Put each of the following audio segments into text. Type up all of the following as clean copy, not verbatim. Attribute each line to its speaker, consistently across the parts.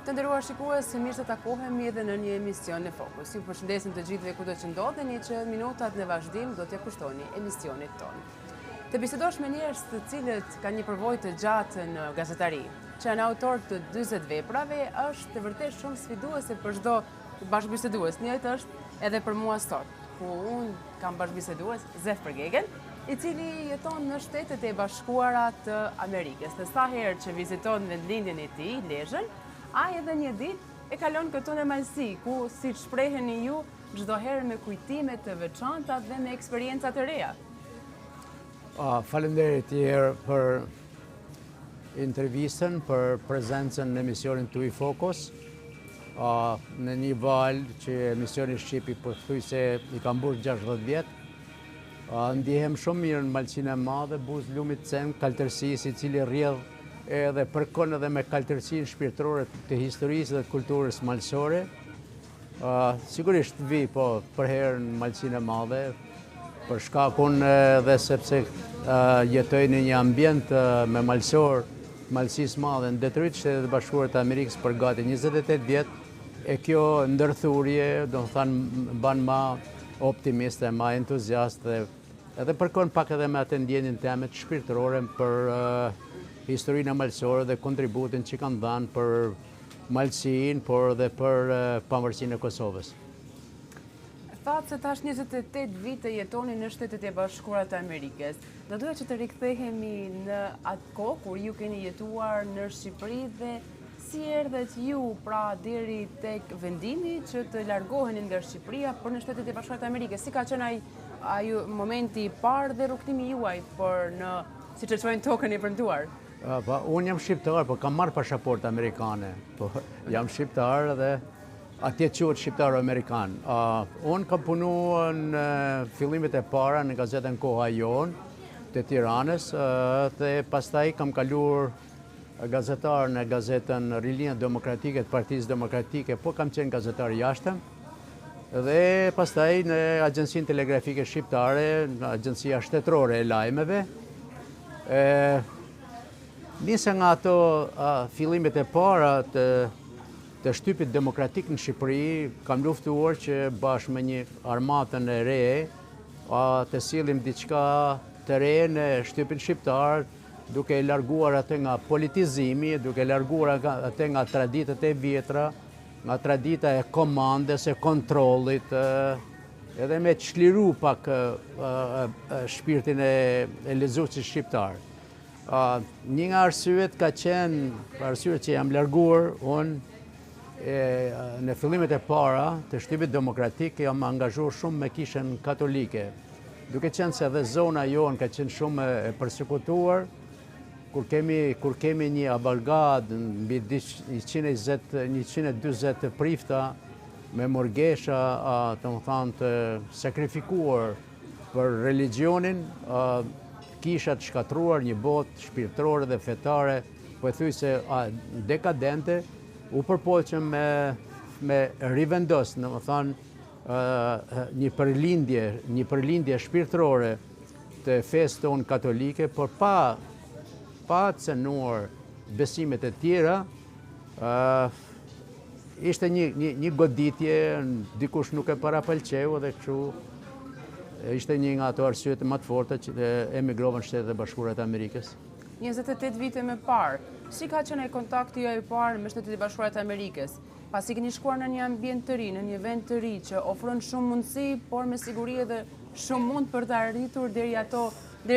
Speaker 1: Të nderuar shikues, mirë se takohemi edhe në një emision në Fokus. Ju përshëndesim të gjithëve kudo që ndodheni që minutat në vazhdim do t'ja kushtoni emisionit tonë. Të bisedosh me njerëz të cilët kanë një përvojë të gjatë në gazetari, që janë autor të 40 veprave, është vërtet shumë sfiduese për çdo bashkëbisedues. Njëjtë është edhe për mua sot, ku unë kam bashkëbisedues Zef Përgegen, i cili jeton në Shtetet e Bashkuara të Amerikës. Dhe sa herë që viziton vendlindjen e tij, Lezhën, ai edhe një ditë e kalon këtu në Malsi, ku siç shpreheni ju, çdo herë me kujtime të veçanta dhe me eksperienca të reja.
Speaker 2: Faleminderit tjerë për intervistën, për prezencën në emisionin tuaj Fokus. Në një valë që emisioni Shqipi pothuajse i ka mbush 60 vjet. Ndihem shumë mirë në Malsinë e Madhe, buzë lumit cem, kaltërsisë, i cili rrjedh edhe përkon edhe me kaltërsinë shpirtërore të historisë dhe të kulturës malsore. Sigurisht vi për herë në Malsinë e Madhe, për shkakun dhe sepse jetoj në një ambient me malsor, Malsisë Madhe në Detroit, Shtetet e Bashkuara të Amerikës për gati 28 vjet, e kjo ndërthurje, do të thënë, ban ma optimiste, ma entuziaste, edhe përkon pak edhe me atë ndjenjën teme të shpirtërore për historinë malsore dhe kontributin që kanë dhënë për Malsinë, por edhe për pavarësinë e Kosovës.
Speaker 1: Thatë se tash 28 vite jetoni në Shtetet e Bashkuara të Amerikës. Do doja që të rikthehemi në atë kohë kur ju keni jetuar në Shqipëri dhe si erdhet ju pra deri tek vendimi që të largoheni nga Shqipëria për në Shtetet e Bashkuara të Amerikës. Si ka qenë ai momenti i parë dhe rrugtimi juaj për në, siç e quajnë, tokën e premtuar?
Speaker 2: Unë jam shqiptar, po kam marrë pasaportë amerikane. Po jam shqiptar dhe atje quhet shqiptar amerikan. Unë kam punuar në fillimet e para në gazetën Koha Jon të Tiranës dhe pastaj kam kaluar gazetar në gazetën Rilinja Demokratike të Partisë Demokratike, po kam qenë gazetar jashtëm. Dhe pastaj në Agjencinë Telegrafike Shqiptare, në Agjencia Shtetërore e Lajmeve. Nise nga ato fillimet e para të shtypit demokratik në Shqipëri, kam luftuar që bashkë me një armatën e re, të sillim diçka të re në shtypin shqiptar, duke larguar atë nga politizimi, duke larguar atë nga traditët e vjetra, nga tradita e komandes, e kontrollit, edhe me çliru pak shpirtin e lexuesit shqiptar. Një nga arsyet ka qenë, arsyet që jam larguar, unë në fillimet e para të shtypit demokratik jam angazhuar shumë me kishën katolike, duke qenë se edhe zona jonë ka qenë shumë e përsekutuar, kur kemi një abalgad mbi 120 prifta me morgesha, të më thanë, të sakrifikuar për religionin, kisha të shkatruar një botë shpirtërore dhe fetare, pothuajse dekadente, u përpoqëm me rivendos, në më thanë, një përlindje shpirtërore të fesë tonë katolike, por pa të cënuar besimet e tjera, ishte një goditje, dikush nuk e parapëlqeu dhe kështu ishte një nga ato arsyet më të forta që emigrova në Shtetet e Bashkuara të Amerikës.
Speaker 1: 28 vite më parë, si ka qenë ai kontakti juaj i parë me Shtetet e Bashkuara të Amerikës? Pasi keni shkuar në një ambient të ri, në një vend të ri që ofron shumë mundësi, por me siguri edhe shumë mund për të arritur deri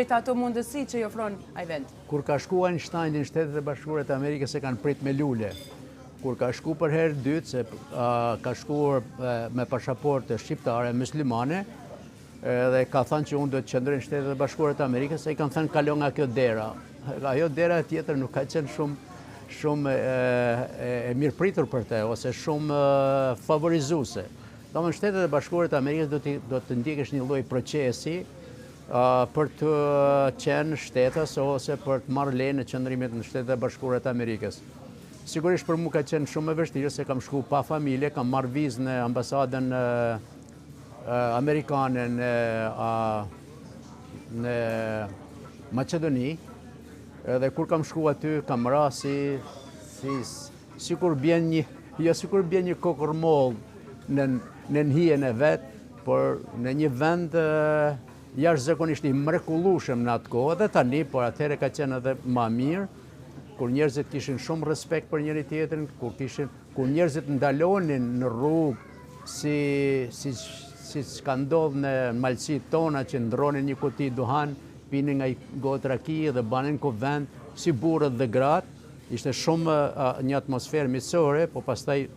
Speaker 1: të ato mundësi që i ofron ai vend.
Speaker 2: Kur ka shku Einstein në Shtetet e Bashkuara të Amerikës e kanë prit me lule. Kur ka shku për herë dytë, se ka shkuar me pasaportë shqiptare muslimane, dhe ka thënë që unë do të qëndroj në Shtetet e Bashkuara të Amerikës, e i kanë thënë kalon nga kjo dera. Ajo dera tjetër nuk ka qenë shumë e mirëpritur për te, ose shumë favorizuese. Domethënë Shtetet e Bashkuara të Amerikës do të ndjekesh një lloj procesi për të qenë shtetas ose për të marrë leje në qëndrimit në Shtetet e Bashkuara të Amerikës. Sigurisht për mua ka qenë shumë e vështirë se kam shku pa familje, kam marrë vizë në ambasadën amerikane në Maqedoni, edhe kur kam shku aty, kam ra si sikur bjen një kokormoll në hijen e vet, por në një vend jashtëzakonisht i mrekullueshëm në atë kohë, dhe tani, por atëherë ka qenë edhe më mirë, kur njerëzit kishin shumë respekt për njëri tjetrin, kur njerëzit ndalonin në rrugë si ka ndodhur në malësitë tona që ndronin një kuti duhan, pinin nga gotë raki dhe banin kuvend si burrët dhe gratë. Ishte shumë një atmosferë miqësore, po pastaj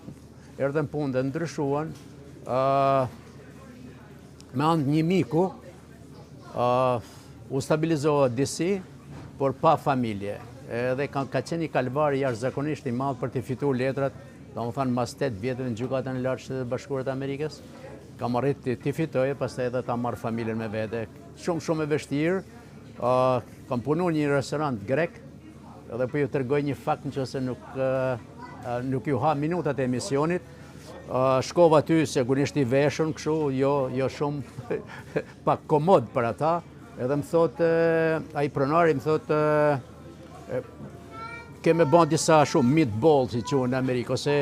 Speaker 2: erdhën punë dhe ndryshuan. Me anë një miku, u stabilizova disi, por pa familje. Edhe ka qenë një kalvar jashtëzakonisht i madh për të fituar letrat, domethënë mas 8 vjetëve në gjykatën e lartë Shtetet Bashkuara të Amerikës, kam arritë të fitoje, pastaj edhe ta marr familjen me vete. Shumë e vështirë. Kam punuar në një restorant grek, edhe po ju tregoj një fakt nëse nuk ju ha minutat e emisionit. Shkova aty sigurisht i veshur kështu, jo shumë pak komod për ata, edhe më thot ai pronari më thot kemë bën disa shumë meatball si quhen në Amerikë, ose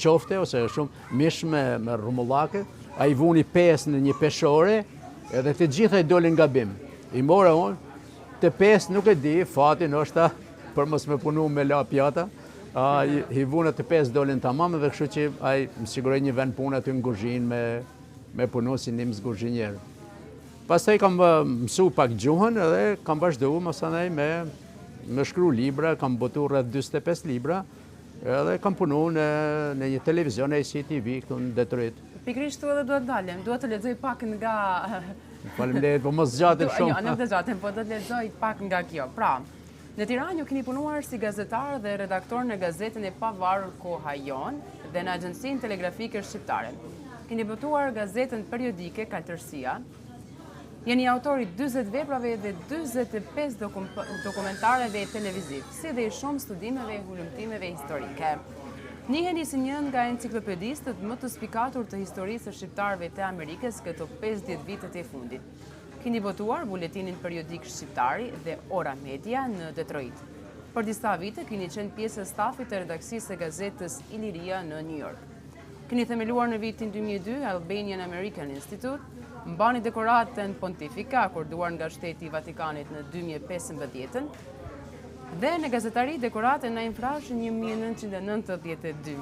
Speaker 2: qofte ose shumë mish me rumullake. Ai vuni 5 në një peshore, edhe të gjitha i dolin gabim. I mora unë, të 5 nuk e di, fatin është për mos me punu me la pjata. I vunët të 5 dolin tamam, dhe kështu që ai më siguroi një vend punë aty në kuzhinë me punu si një kuzhinier. Pastaj kam mësu pak gjuhën edhe kam vazhduar masanaj me shkru libra, kam botu rreth 45 libra, edhe kam punu në një televizion ACTV këtu në Detroit.
Speaker 1: Pikërisht edhe duhet dalem, duhet të lexoj pak nga...
Speaker 2: Faleminderit, po mos zgjatem shumë.
Speaker 1: Jo, nuk të zgjatem, po do të lexoj pak nga kjo. Pra, në Tiranë ju keni punuar si gazetar dhe redaktor në gazetën e pavarur Koha Jon dhe në Agjencinë Telegrafike Shqiptare. Keni botuar gazetën periodike Kaltërsia. Jeni autori 40 veprave dhe 45 dokumentareve televiziv, si dhe i shumë studimeve e hulumtimeve historike. Njiheni si një nga enciklopedistët më të spikatur të historisë së shqiptarëve të Amerikës këto 50 vitet e fundit. Keni botuar buletinin periodik shqiptari dhe Ora Media në Detroit. Për disa vite keni qenë pjesë e stafit të redaksisë e gazetës Iliria në New York. Keni themeluar në vitin 2002 Albanian American Institute, mbani dekoratën pontifika akorduar nga Shteti i Vatikanit në 2015, dhe në gazetari dekoratën na infrash 1992.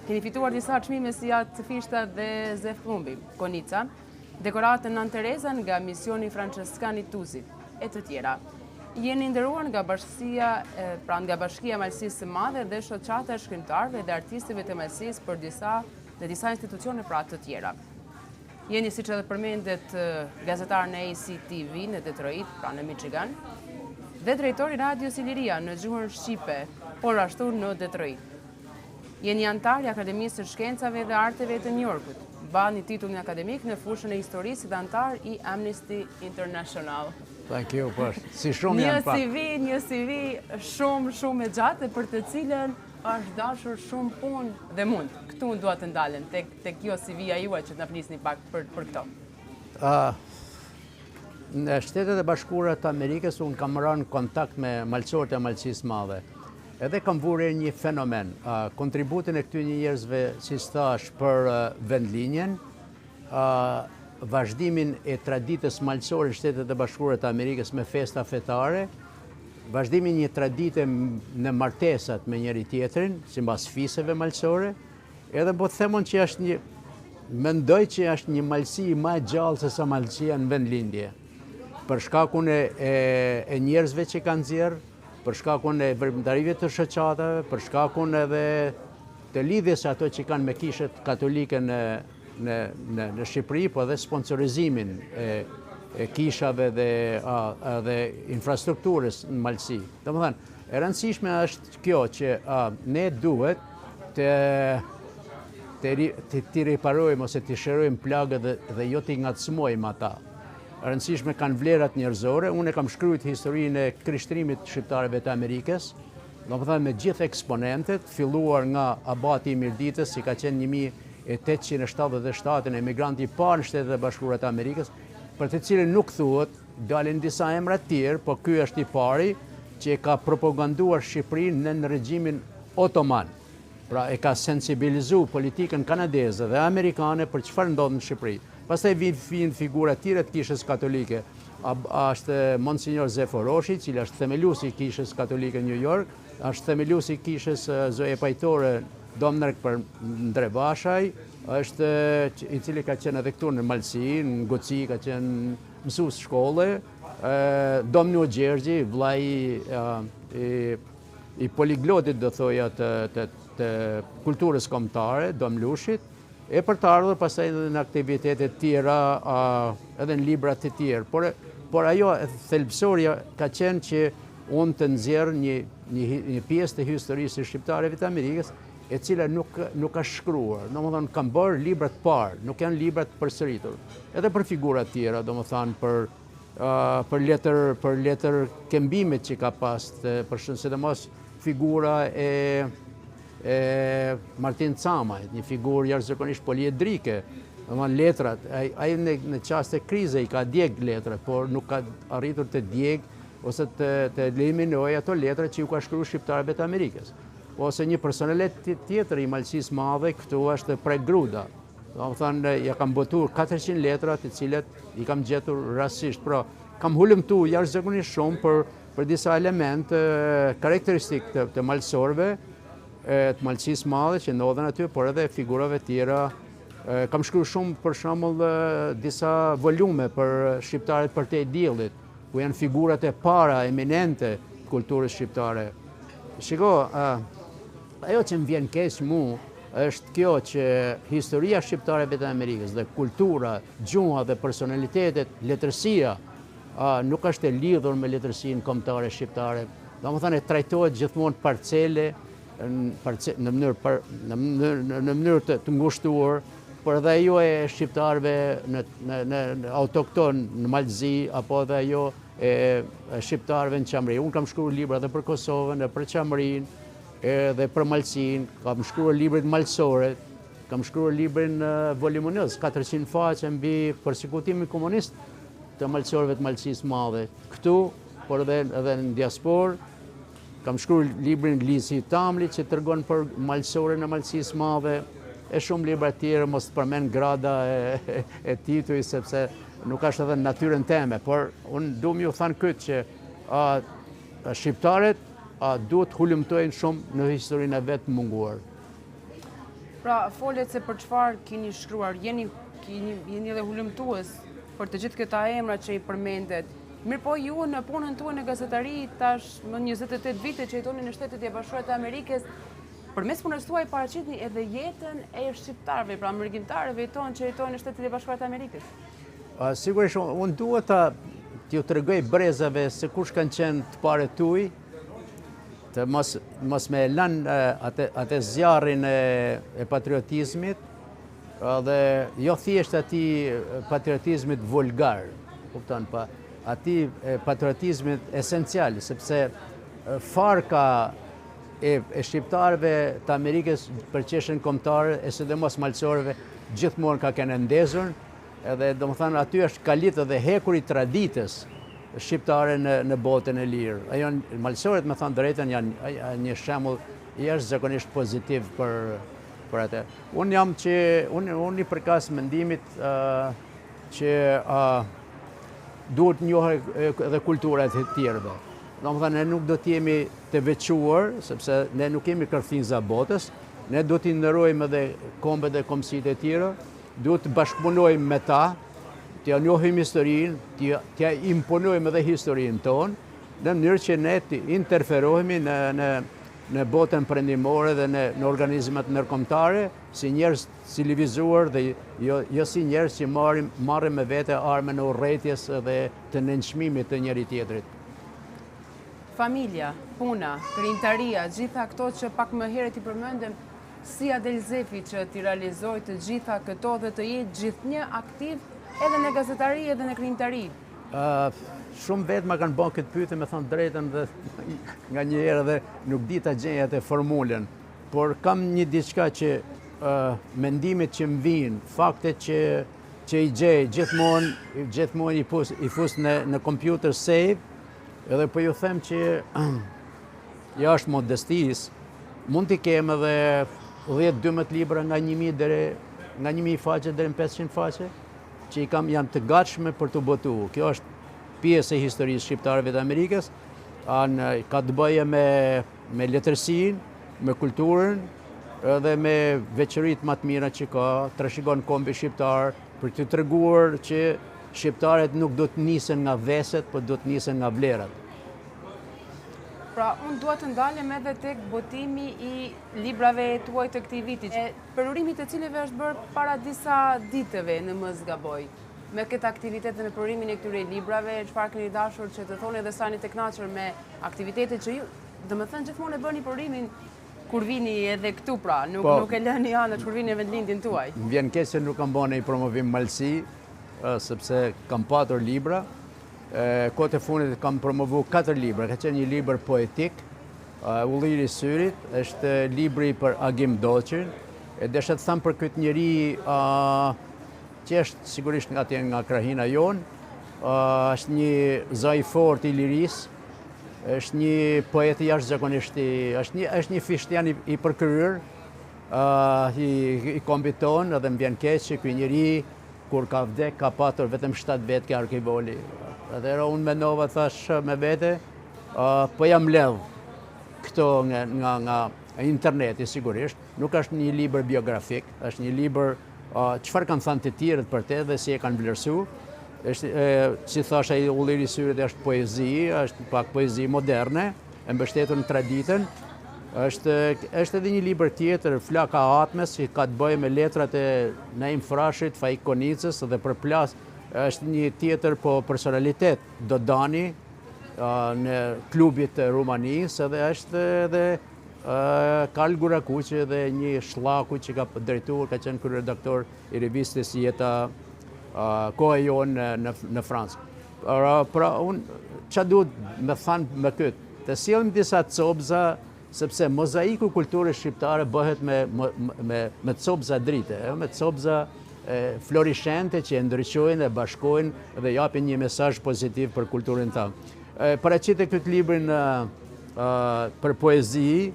Speaker 1: Keni fituar disa çmime si atë Fishta dhe Zef Klumbi, Konica, dekoratën Nën Tereza nga Misioni Franceskani Tuzit, e të tjera. Jeni nderuar nga Bashkia e Malësisë së Madhe dhe shoqata e shkrimtarëve dhe artistëve të malësisë për disa institucione pra të tjera. Jeni, siç edhe përmendet, gazetar në ACTV në Detroit, pra në Michigan, dhe drejtori radios Iliria në gjuhën shqipe, por ashtu në Detroit. Jeni antar i Akademisë së Shkencave dhe Arteve të New Yorkut. Bani titullin akademik në fushën e historisë dhe antar i Amnesty International.
Speaker 2: Thank you, po. Si shumë janë pak.
Speaker 1: Një CV shumë e gjatë për të cilën është dashur shumë punë dhe mund. Këtu unë dua të ndalem tek kjo CV-ja juaj që të na flisni pak për këto.
Speaker 2: Në Shtetet e Bashkuara të Amerikës unë kam rënë në kontakt me malësorët e Malësisë Madhe. Edhe kam vurë një fenomen, kontributin e këtyre njerëzve, si thash, për vendlinjen, vazhdimin e traditës malësore në Shtetet e Bashkuara të Amerikës me festa fetare, vazhdimin një tradite në martesat me njëri tjetrin, sipas fiseve malësore, edhe po të themon që mendoj që është një malësi më e gjallë se sa malësia në vendlindje. Për shkakun e njerëzve që kanë nxjerrë, për shkakun e veprimtarive të shoqatave, për shkakun edhe të lidhjes ato që kanë me kishët katolike në Shqipëri, po edhe sponsorizimin e kishave dhe infrastrukturës në malësi. Domethënë, e rëndësishme është kjo që ne duhet të riparojmë ose të shërojmë plagët dhe jo të ngacmojmë ata. Rëndësishme kanë vlerat njerëzore. Unë kam shkruajt historinë e krishtrimit shqiptarëve të Amerikës, domethënë me gjithë eksponentet, filluar nga abati i Mirditës, si ka qenë 1877 emigranti i parë në Shtetet e Bashkuara të Amerikës, për të cilin nuk thuhet, dalin disa emra të tjerë, po ky është i pari që ka propaganduar Shqipërinë në regjimin otoman. Pra e ka sensibilizu politikën kanadeze dhe amerikane për çfarë ndodh në Shqipëri. Pastaj vijnë figura tjera të Kishës Katolike. Është Monsignor Zeforoshi, cili është themeluesi i Kishës Katolike New York, është themeluesi i Kishës Zoe Pajtore Domnark për Ndrebashaj, është i cili ka qenë edhe këtu në Malsi, në Goci, ka qenë mësues shkolle, Domnu Gjergji, vllai i poliglotit do thoja të kulturës kombëtare, Domlushit, e për të ardhur pastaj edhe në aktivitetet tjera, edhe në libra të tjerë. Por ajo thelbësorja ka qenë që unë të nxjerr një pjesë të historisë shqiptareve të Amerikës, e cila nuk ka shkruar. Domethënë kam bërë libra të parë, nuk janë libra të përsëritur. Edhe për figura të tjera, domethënë për letër kembimit që ka pas, për sidomos figura e Martin Camajt, një figurë jashtëzakonisht poliedrike, domethënë letrat, ai në çast të krize i ka djeg letrat, por nuk ka arritur të djeg ose të eliminojë ato letra që ju ka shkruar shqiptarëve të Amerikës. Ose një personalitet tjetër i Malësisë Madhe këtu është Prek Gruda. Domethënë ja kam botuar 400 letra të cilat i kam gjetur rastësisht. Pra kam hulumtuar jashtëzakonisht shumë për disa elemente karakteristikë të malësorëve, të Malësisë Madhe që ndodhen aty, por edhe figurave tjera. Kam shkruar shumë për shembull disa volume për shqiptarët për te diellit, ku janë figurat e para eminente të kulturës shqiptare. Shiko, ajo që më vjen keq mu është kjo që historia shqiptarëve të Amerikës dhe kultura, gjuha dhe personalitetet, letërsia nuk është e lidhur me letërsinë kombëtare shqiptare. Domethënë trajtohet gjithmonë parcele në mënyrë të ngushtuar, por edhe ajo e shqiptarëve në autokton në Malzi apo edhe ajo e shqiptarëve në Qamëri. Unë kam shkruar libra edhe për Kosovën, edhe për Qamërinë, edhe për Malsin, kam shkruar librit malësore, kam shkruar librin voluminöz, 400 faqe mbi përsekutimin komunist të malësorëve të Malësisë Madhe. Këtu, por edhe në diasporë, kam shkruar librin Lisi Tamli që tregon për malësorën e Malësisë Madhe, e shumë libra tjerë, mos të përmend grada e tituj, sepse nuk është edhe në natyrën teme, por unë du m'ju thanë këtë që shqiptarët duhet hulumtojnë shumë në historinë e vetë munguar.
Speaker 1: Pra, folet se për çfarë keni shkruar, jeni edhe hulumtues për të gjithë këta emra që i përmendet. Mirë po ju në punën tuaj në gazetari tash më 28 vite që jetoni në Shtetet e Bashkuara të Amerikës, përmes punës tuaj paraqitni edhe jetën e shqiptarëve, pra amerikanëve tonë që jetojnë në Shtetet e Bashkuara të Amerikës.
Speaker 2: Sigurisht, unë duhet t'ju tregoj brezave se kush kanë qenë të pare tuaj, të mos me lënë atë zjarrin e patriotizmit, dhe jo thjesht atij patriotizmit vulgar, kupton, pa atij patriotizmit esencial, sepse farka e shqiptarëve të Amerikës për çështjen kombëtare e sidomos malësorëve gjithmonë ka kenë ndezur, edhe domethënë aty është kalit edhe hekur i traditës shqiptare në botën e lirë. Ajo malësorët, me thënë drejtën, janë një shembull jashtëzakonisht pozitiv për atë. Unë i përkas mendimit që duhet njohur edhe kulturat e tjerëve. Domethënë ne nuk do të jemi të veçuar, sepse ne nuk kemi kërthinza botës, ne do t'i nderojmë edhe kombet e kombësitë e tjera, duhet të bashkëpunojmë me ta, t'ja njohim historinë, t'ja imponojmë edhe historinë tonë, në mënyrë që ne të interferohemi në botën perëndimore dhe në organizmat ndërkombëtare, si njerëz civilizuar dhe jo si njerëz që marrin me vete armën e urrëties dhe të nënçmimit të njëri tjetrit.
Speaker 1: Familja, puna, krijimtaria, gjitha këto që pak më herët i përmendëm, si Adel Zefi që t'i realizoj të gjitha këto dhe të jetë gjithnjë aktiv edhe në gazetari edhe në krijimtari?
Speaker 2: Shumë vetë ma kanë bërë këtë pyetje, me thënë drejtën, dhe nga një herë dhe nuk di ta gjej atë formulën, por kam një diçka që mendimet që më vijnë, faktet që i gjej gjithmonë i fus në computer save, edhe po ju them që jashtë modestisë, mund t'i kemë edhe 10-12 libra nga 1000 nga 1000 faqe deri në 500 faqe, që janë të gatshme për të botuar. Kjo është pjesë e historisë shqiptarëve të Amerikës, ka të bëje me letërsinë, me kulturën, edhe me veçoritë më të mira që ka, trashëgon kombi shqiptar për të treguar që shqiptarët nuk do të nisen nga veset, por do të nisen nga vlerat.
Speaker 1: Pra, unë dua të ndalem edhe tek botimi i librave tuaj të këtij viti. Përurimit të cilëve është bërë para disa ditëve në mos gaboj. Me këtë aktivitet dhe me përurimin e këtyre librave, çfarë keni dashur që të thoni dhe sa jeni të kënaqur me aktivitetet që ju, domethënë gjithmonë e bëni përurimin kur vini edhe këtu pra, nuk e lëni anët kur vini në vendlindjen tuaj.
Speaker 2: Më vjen keq se nuk kam bën një promovim malsi, sepse kam patur libra. Kohët e fundit kam promovu 4 libra. Ka qenë një libër poetik, Ulliri i syrit, është libri për Agim Doçin, e desha të them për këtë njeri që është sigurisht nga krahina jonë, është një zaj fort i lirisë, është një poet i jashtëzakonisht, është një fishtian i përkryer, i kombit tonë, edhe më vjen keq që ky njeri kur ka vdek ka patur vetëm 7 vetë ke arkivoli. Edhe unë mendova, thash me vete, po jam ledh këto nga interneti sigurisht. Nuk është një libër biografik, është një libër çfarë kanë thënë të tjerët për te dhe si e kanë vlerësuar. Si thash ai Ulliri i syrit është poezi, është pak poezi moderne, e mbështetur në traditën. Është edhe një libër tjetër, Flaka Atmes, që ka të bëjë me letrat e Naim Frashit, Faik Konicës dhe përplas. Është një tjetër po personalitet Dodani në klubit të Rumanisë, edhe është edhe Karl Gurakuqi dhe një shllaku që ka drejtuar, ka qenë kryeredaktor i revistës Jeta koha jonë në Francë. Pra unë çfarë duhet me thanë me këtë? Të sillim disa copza, sepse mozaiku kulturës shqiptare bëhet me copza drite, me copza florishente që e ndryqojnë, e bashkojnë dhe japin një mesazh pozitiv për kulturën tonë. Paraqitet këtë librin për poezi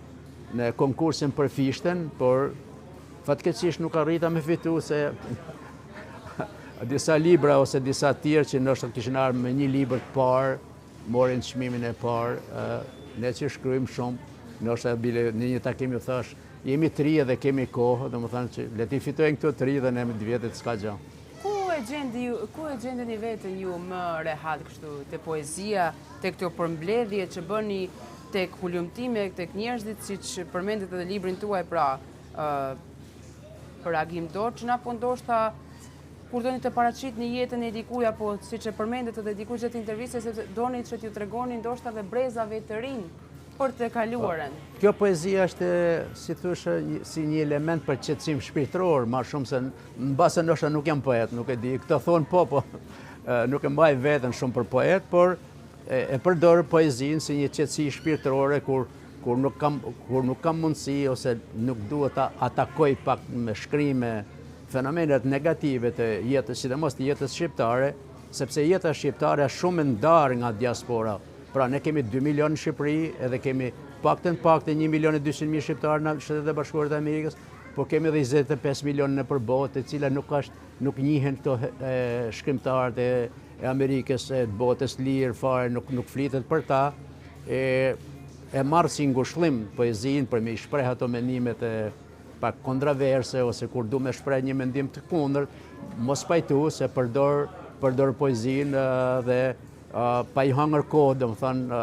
Speaker 2: në konkursin për fishten, por fatkeqësisht nuk arrita me fitu se disa libra ose disa tjerë që ndoshta kishin ardhur me një libër të parë, morin çmimin e parë, ne që shkruajmë shumë, ndoshta bile në një takim ju thash, jemi të ri dhe kemi kohë, domethënë që le të fitojnë këto të ri dhe ne me 2 vjetë s'ka gjë.
Speaker 1: Ku e gjendeni veten ju më rehat kështu te poezia, te këto përmbledhje që bëni tek hulumtime, tek njerëzit, siç përmendet edhe librin tuaj pra për Agim Doçin, apo ndoshta kur doni të paraqitni jetën e dikujt, apo siç e përmendet edhe dikush gjatë intervistës, sepse doni që t'ju tregoni ndoshta edhe brezave të rinj për të kaluarën.
Speaker 2: Kjo poezia është, si thoshe, si një element për qetësim shpirtëror, më shumë se mbase ndoshta nuk jam poet, nuk e di. Këto thonë po, nuk e mbaj veten shumë për poet, por e përdor poezinë si një qetësi shpirtërore kur nuk kam mundësi ose nuk duhet ta atakoj pak me shkrime fenomenet negative të jetës, sidomos të jetës shqiptare, sepse jeta shqiptare është shumë e ndarë nga diaspora. Pra ne kemi 2 milion në Shqipëri, edhe kemi paktën 1.200.000 shqiptarë në Shtetet e Bashkuara të Amerikës, po kemi edhe 25 milion në përbotë, të cilat nuk njihen këto shkrimtarët e Amerikës, e botës lirë fare, nuk flitet për ta. E marrë si ngushëllim poezinë për me i shpreh ato mendimet pak kontraverse, ose kur du me shpreh një mendim të kundërt, mos pajtu se përdor poezinë dhe pa i hangër kohë, domethënë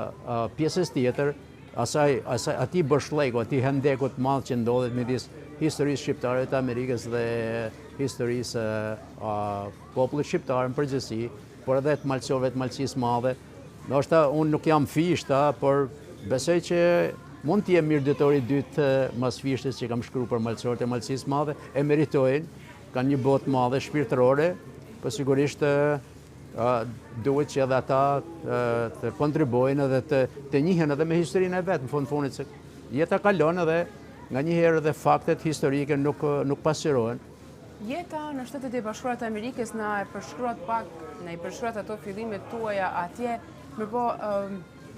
Speaker 2: pjesës tjetër, ati bërshllëku, ati hendeku të madh që ndodhet midis historisë shqiptare të Amerikës dhe historisë popullit shqiptar në përgjithësi, por edhe të malqove të malqisë madhe. Ndoshta unë nuk jam fishta, por besoj që mund të jem mirëditori i dytë mas fishtës që kam shkruar për malqorët e malqisë madhe, e meritojnë, kanë një botë madhe shpirtërore, por sigurisht duhet që edhe ata të kontribojnë edhe të njihen edhe me historinë e vetë, në fundit se jeta kalon edhe nga njëherë edhe faktet historike nuk pasqyrohen.
Speaker 1: Jeta në Shtetet e Bashkuara të Amerikës na e përshkruat pak, na i përshkruat ato fillimet tuaja atje, mirëpo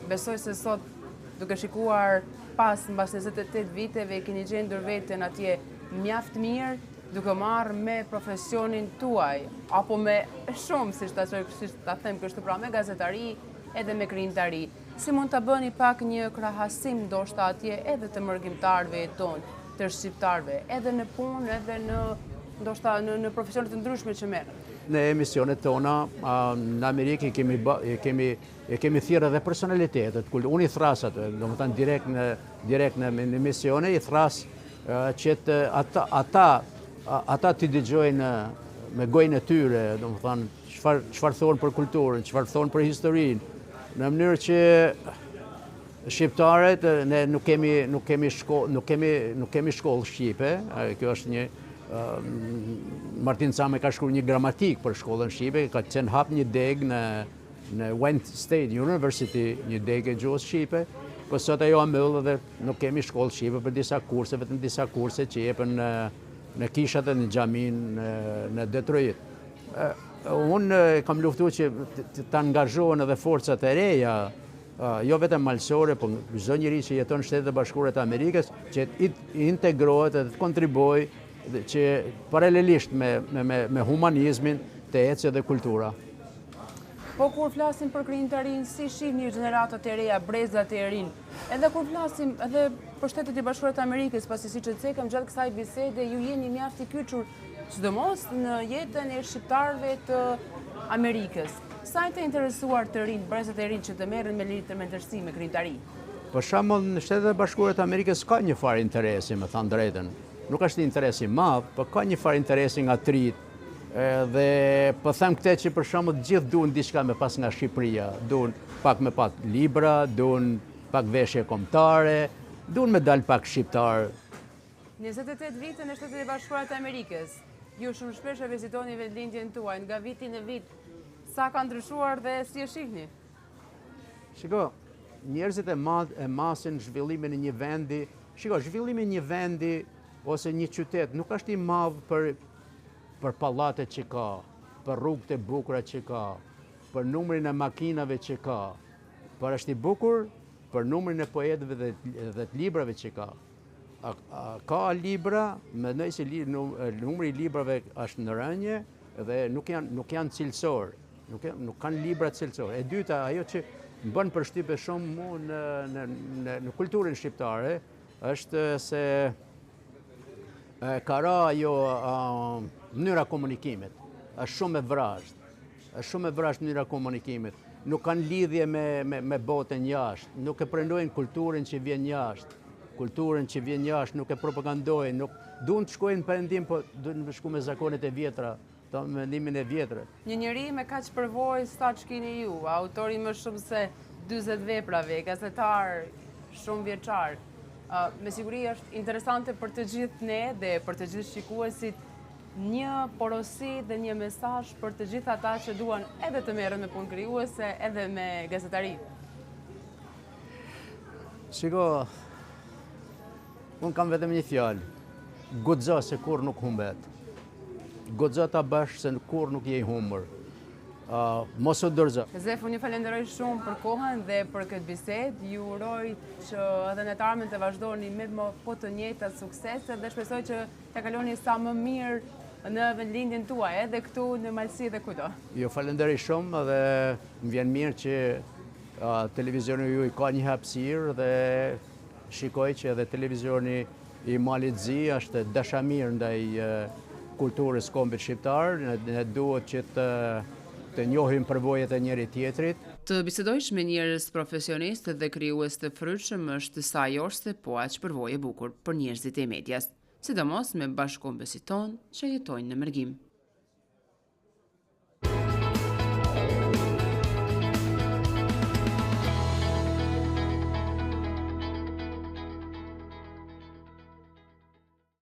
Speaker 1: besoj se sot duke shikuar pas mbas 28 viteve keni gjendur veten atje mjaft mirë, duke marrë me profesionin tuaj, apo me shumë, si ta them kështu pra, me gazetari edhe me krijimtari. Si mund ta bëni pak një krahasim ndoshta atje edhe të mërgimtarëve tonë, të shqiptarëve, edhe në punë, edhe ndoshta në profesionet të ndryshme që merren?
Speaker 2: Në emisionet tona në Amerikë kemi thirrë edhe personalitetet. Unë i thras atë, domethënë direkt në emisione i thras që ata t'i dëgjojnë me gojën e tyre, domethënë çfarë thonë për kulturën, çfarë thonë për historinë, në mënyrë që shqiptarët ne nuk kemi shkollë shqipe. Kjo është një Martin Came ka shkruar një gramatik për shkollën shqipe, ka qenë hap një deg në Wayne State University, një deg e gjuhës shqipe, po sot ajo mbyll dhe nuk kemi shkollë shqipe për disa kurse, vetëm disa kurse që jepen në kishat e në xhamin në Detroit. Unë kam luftuar që të angazhohen edhe forcat e reja, jo vetëm malësore, por çdo njeri që jeton në Shtetet e Bashkuara të Amerikës, që integrohet dhe të kontribuojë që paralelisht me humanizmin të ecë edhe kultura.
Speaker 1: Po kur flasim për krijimtarinë, si shihni gjeneratat e reja, brezat e rinj, edhe kur flasim edhe për Shtetet e Bashkuara të Amerikës, pasi siç e cekëm gjatë kësaj bisede, ju jeni mjaft i kyçur, sidomos në jetën e shqiptarëve të Amerikës. Sa të interesuar të rinj, brezat e rinj që të merren me ndërsi me krijimtari?
Speaker 2: Për shembull, në Shtetet e Bashkuara të Amerikës ka një farë interesi, me thënë drejtën. Nuk është interesi madh, por ka një farë interesi nga trit. Dhe po them këtë që për shembull të gjithë duan diçka me pas nga Shqipëria, duan pak me pat libra, duan pak veshje kombëtare, duan me dal pak shqiptar.
Speaker 1: 28 vite në Shtetet e Bashkuara të Amerikës. Ju shumë shpesh e vizitoni vendlindjen tuaj, nga viti në vit. Sa ka ndryshuar dhe si e shihni?
Speaker 2: Shiko, njerëzit e masin zhvillimin e një vendi. Shiko, zhvillimi i një vendi ose një qytet nuk është i madh për pallatet që ka, për rrugët e bukura që ka, për numrin e makinave që ka, por është i bukur për numrin e poetëve dhe të librave që ka. Ka libra, mendoj se numri i librave është në rënje dhe nuk janë cilësor, nuk kanë libra cilësor. E dyta, ajo që më bën përshtypje shumë mu në kulturën shqiptare është se ka ra ajo mënyra komunikimit, është shumë e vrasht mënyra komunikimit. Nuk kanë lidhje me botën jashtë, nuk e prendojnë kulturën që vjen jashtë, nuk e propagandojnë, nuk duan të shkojnë në perëndim, po duan të shkojnë me zakonet e vjetra, me mendimin e vjetër.
Speaker 1: Një njeri me kaq përvojë sa që keni ju, autori më shumë se 40 veprave, gazetar shumë vjeçar. Me siguri është interesante për të gjithë ne dhe për të gjithë shikuesit një porosi dhe një mesazh për të gjithë ata që duan edhe të merren me punë krijuese edhe me gazetari.
Speaker 2: Shiko, unë kam vetëm një fjalë, guxo se kur nuk humbet. Guxo ta bësh se kur nuk je i humbur. Mos u dorëzo.
Speaker 1: Zef, unë ju falenderoj shumë për kohën dhe për këtë bisedë. Ju uroj që edhe në të ardhmen të vazhdoni me po të njëjtat suksese dhe shpresoj që të kaloni sa më mirë në vendlindjen tuaj, edhe këtu në Malësi dhe kudo.
Speaker 2: Ju falenderoj shumë dhe më vjen mirë që televizioni juaj ka një hapësirë dhe shikoj që edhe televizioni i Malit Zi është dashamir ndaj kulturës kombit shqiptar. Ne duhet që të njohim përvojat e njëri tjetrit.
Speaker 1: Të bisedojsh me njerëz profesionistë dhe krijues të frytshëm është sa joshte po aq përvojë e bukur për njerëzit e medias, sidomos me bashkëkombësit tonë që jetojnë në mërgim.